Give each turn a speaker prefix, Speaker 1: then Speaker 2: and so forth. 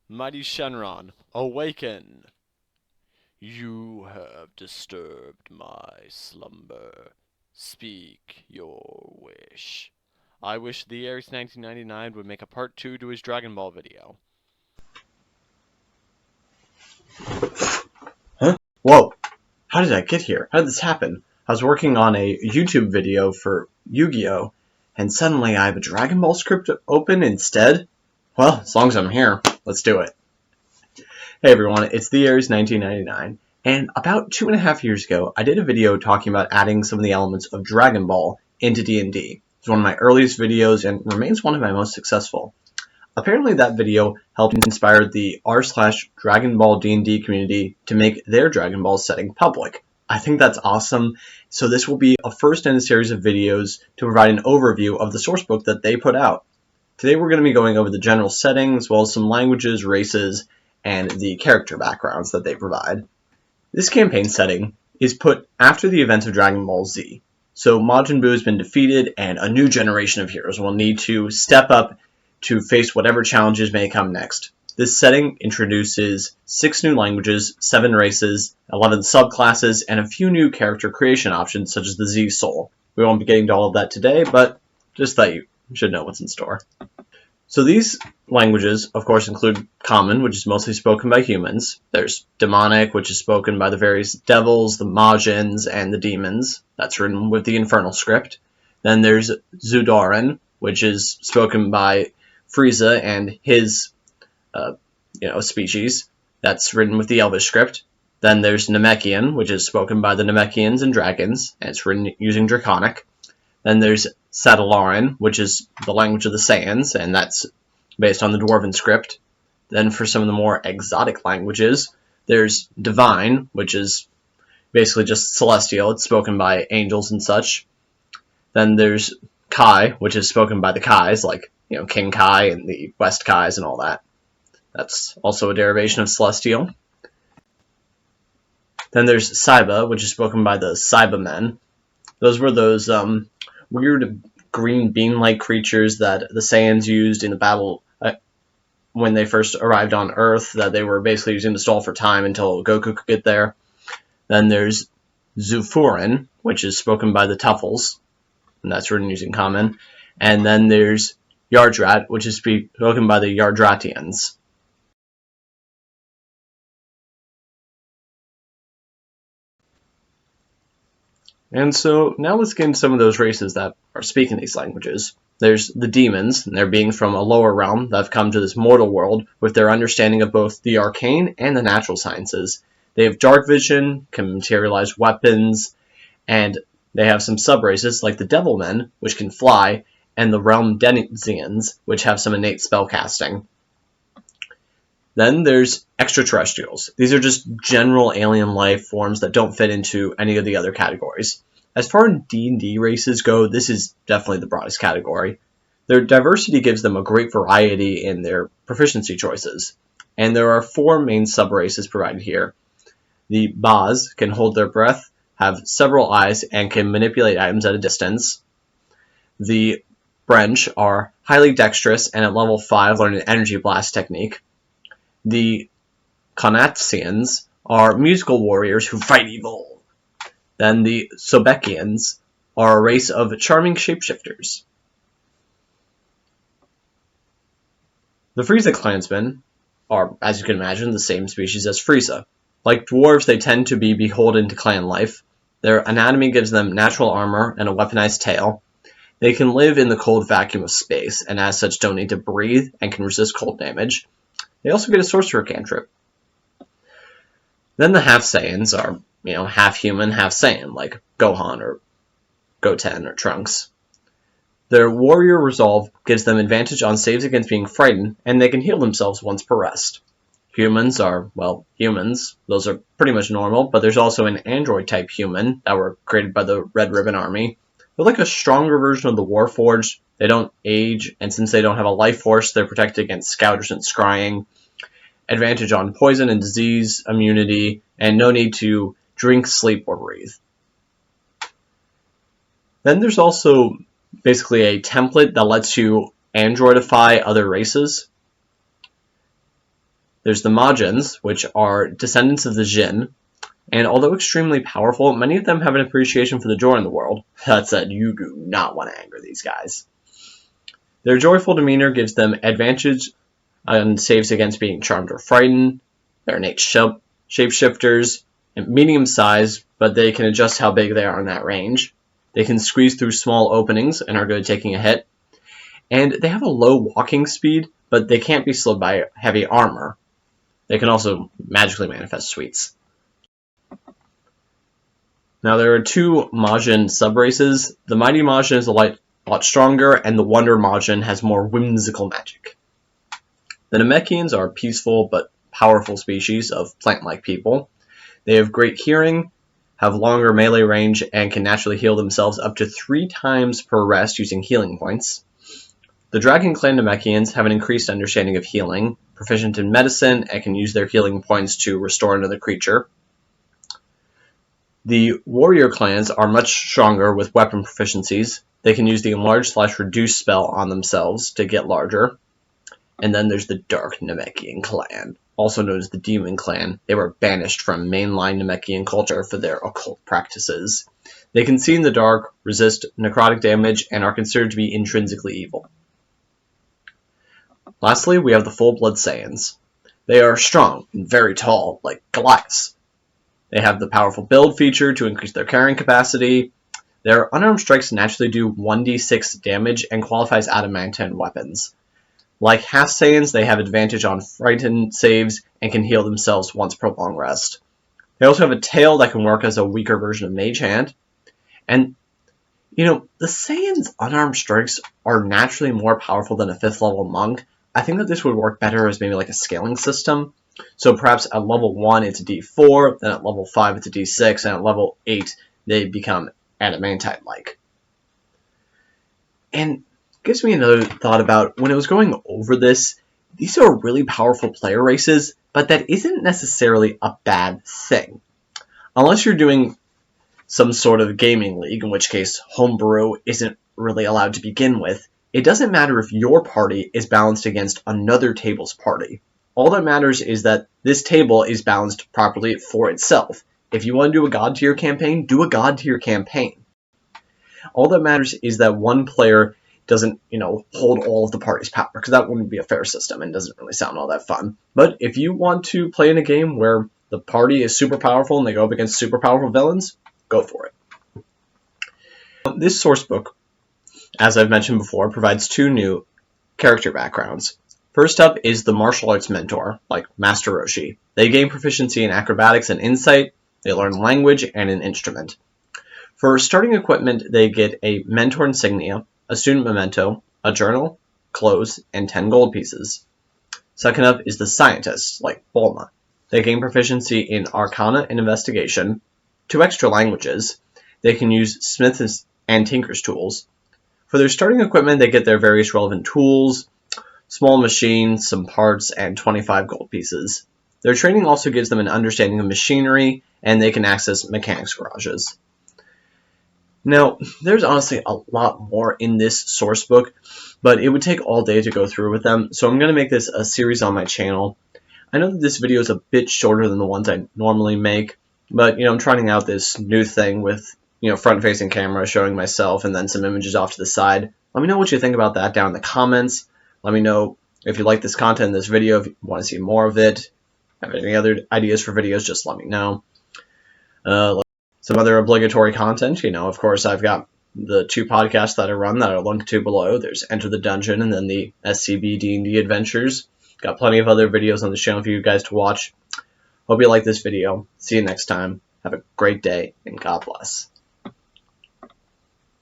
Speaker 1: Mighty Shenron, awaken! You have disturbed my slumber. Speak your wish. I wish the Ares 1999 would make a part 2 to his Dragon Ball video.
Speaker 2: Huh? Whoa. How did I get here? How did this happen? I was working on a YouTube video for Yu-Gi-Oh! And suddenly I have a Dragon Ball script open instead? Well, as long as I'm here, let's do it. Hey everyone, it's the Ares 1999, and about 2.5 years ago, I did a video talking about adding some of the elements of Dragon Ball into D&D. It's one of my earliest videos and remains one of my most successful. Apparently that video helped inspire the r/DragonBallD&D community to make their Dragon Ball setting public. I think that's awesome, so this will be a first in a series of videos to provide an overview of the sourcebook that they put out. Today we're going to be going over the general setting, as well as some languages, races, and the character backgrounds that they provide. This campaign setting is put after the events of Dragon Ball Z, so Majin Buu has been defeated and a new generation of heroes will need to step up to face whatever challenges may come next. This setting introduces 6 new languages, 7 races, 11 subclasses, and a few new character creation options such as the Z Soul. We won't be getting to all of that today, but just thought you should know what's in store. So these languages, of course, include Common, which is mostly spoken by humans. There's Demonic, which is spoken by the various devils, the Majins, and the demons. That's written with the Infernal script. Then there's Zudaran, which is spoken by Frieza and his species. That's written with the Elvish script. Then there's Namekian, which is spoken by the Namekians and dragons, and it's written using Draconic. Then there's Satalaran, which is the language of the Saiyans, and that's based on the Dwarven script. Then for some of the more exotic languages, there's Divine, which is basically just celestial. It's spoken by angels and such. Then there's Kai, which is spoken by the Kais, like King Kai and the West Kais and all that. That's also a derivation of celestial. Then there's Saiba, which is spoken by the Saiba men. Those were those weird green bean-like creatures that the Saiyans used in the battle when they first arrived on Earth, that they were basically using to stall for time until Goku could get there. Then there's Zufurin, which is spoken by the Tuffles, and that's written using Common. And then there's Yardrat, which is spoken by the Yardratians. And so now let's get into some of those races that are speaking these languages. There's the demons, and they're beings from a lower realm that have come to this mortal world with their understanding of both the arcane and the natural sciences. They have dark vision, can materialize weapons, and they have some sub-races like the Devilmen, which can fly, and the realm Denizians, which have some innate spellcasting. Then there's extraterrestrials. These are just general alien life forms that don't fit into any of the other categories. As far as D&D races go, this is definitely the broadest category. Their diversity gives them a great variety in their proficiency choices. And there are 4 main sub-races provided here. The Baz can hold their breath, have several eyes, and can manipulate items at a distance. The Brench are highly dexterous and at level 5 learn an energy blast technique. The Konatsians are musical warriors who fight evil. Then the Sobekians are a race of charming shapeshifters. The Frieza Clansmen are, as you can imagine, the same species as Frieza. Like dwarves, they tend to be beholden to clan life. Their anatomy gives them natural armor and a weaponized tail. They can live in the cold vacuum of space, and as such don't need to breathe and can resist cold damage. They also get a sorcerer cantrip. Then the half Saiyans are, half human, half Saiyan, like Gohan or Goten or Trunks. Their warrior resolve gives them advantage on saves against being frightened, and they can heal themselves once per rest. Humans are, humans. Those are pretty much normal, but there's also an android-type human that were created by the Red Ribbon Army. They're like a stronger version of the Warforged. They don't age, and since they don't have a life force, they're protected against scouters and scrying. Advantage on poison and disease, immunity, and no need to drink, sleep, or breathe. Then there's also basically a template that lets you androidify other races. There's the Majins, which are descendants of the Jin, and although extremely powerful, many of them have an appreciation for the joy in the world. That said, you do not want to anger these guys. Their joyful demeanor gives them advantage on saves against being charmed or frightened. They're innate shapeshifters, medium size, but they can adjust how big they are in that range. They can squeeze through small openings and are good at taking a hit. And they have a low walking speed, but they can't be slowed by heavy armor. They can also magically manifest sweets. Now there are two Majin subraces. The Mighty Majin is a lot stronger, and the Wonder Majin has more whimsical magic. The Namekians are a peaceful but powerful species of plant-like people. They have great hearing, have longer melee range, and can naturally heal themselves up to 3 times per rest using healing points. The Dragon Clan Namekians have an increased understanding of healing, proficient in medicine, and can use their healing points to restore another creature. The Warrior clans are much stronger with weapon proficiencies. They can use the Enlarge/Reduce spell on themselves to get larger. And then there's the Dark Namekian clan, also known as the Demon Clan. They were banished from mainline Namekian culture for their occult practices. They can see in the dark, resist necrotic damage, and are considered to be intrinsically evil. Lastly, we have the Full-Blood Saiyans. They are strong and very tall, like Goliaths. They have the powerful build feature to increase their carrying capacity. Their unarmed strikes naturally do 1d6 damage and qualify as adamantine weapons. Like half Saiyans, they have advantage on frightened saves and can heal themselves once per long rest. They also have a tail that can work as a weaker version of Mage Hand. And, the Saiyans' unarmed strikes are naturally more powerful than a 5th level monk. I think that this would work better as maybe like a scaling system. So perhaps at level 1 it's a d4, then at level 5 it's a d6, and at level 8 they become adamantine-like. And gives me another thought about when I was going over this, these are really powerful player races, but that isn't necessarily a bad thing. Unless you're doing some sort of gaming league, in which case homebrew isn't really allowed to begin with, it doesn't matter if your party is balanced against another table's party. All that matters is that this table is balanced properly for itself. If you want to do a god tier campaign, do a god tier campaign. All that matters is that one player doesn't, hold all of the party's power, because that wouldn't be a fair system and doesn't really sound all that fun. But if you want to play in a game where the party is super powerful and they go up against super powerful villains, go for it. This sourcebook, as I've mentioned before, provides 2 new character backgrounds. First up is the martial arts mentor, like Master Roshi. They gain proficiency in acrobatics and insight, they learn language and an instrument. For starting equipment, they get a mentor insignia, a student memento, a journal, clothes, and 10 gold pieces. Second up is the scientist, like Bulma. They gain proficiency in arcana and investigation, 2 extra languages. They can use smith's and tinker's tools. For their starting equipment, they get their various relevant tools, small machines, some parts, and 25 gold pieces. Their training also gives them an understanding of machinery, and they can access mechanics garages. Now, there's honestly a lot more in this source book, but it would take all day to go through with them, so I'm going to make this a series on my channel. I know that this video is a bit shorter than the ones I normally make, but, I'm trying out this new thing with, front-facing camera showing myself and then some images off to the side. Let me know what you think about that down in the comments. Let me know if you like this content in this video, if you want to see more of it. Have any other ideas for videos, just let me know. Some other obligatory content, of course, I've got the 2 podcasts that I run that are linked to below. There's Enter the Dungeon and then the SCB D&D Adventures. Got plenty of other videos on the channel for you guys to watch. Hope you like this video. See you next time. Have a great day, and God bless.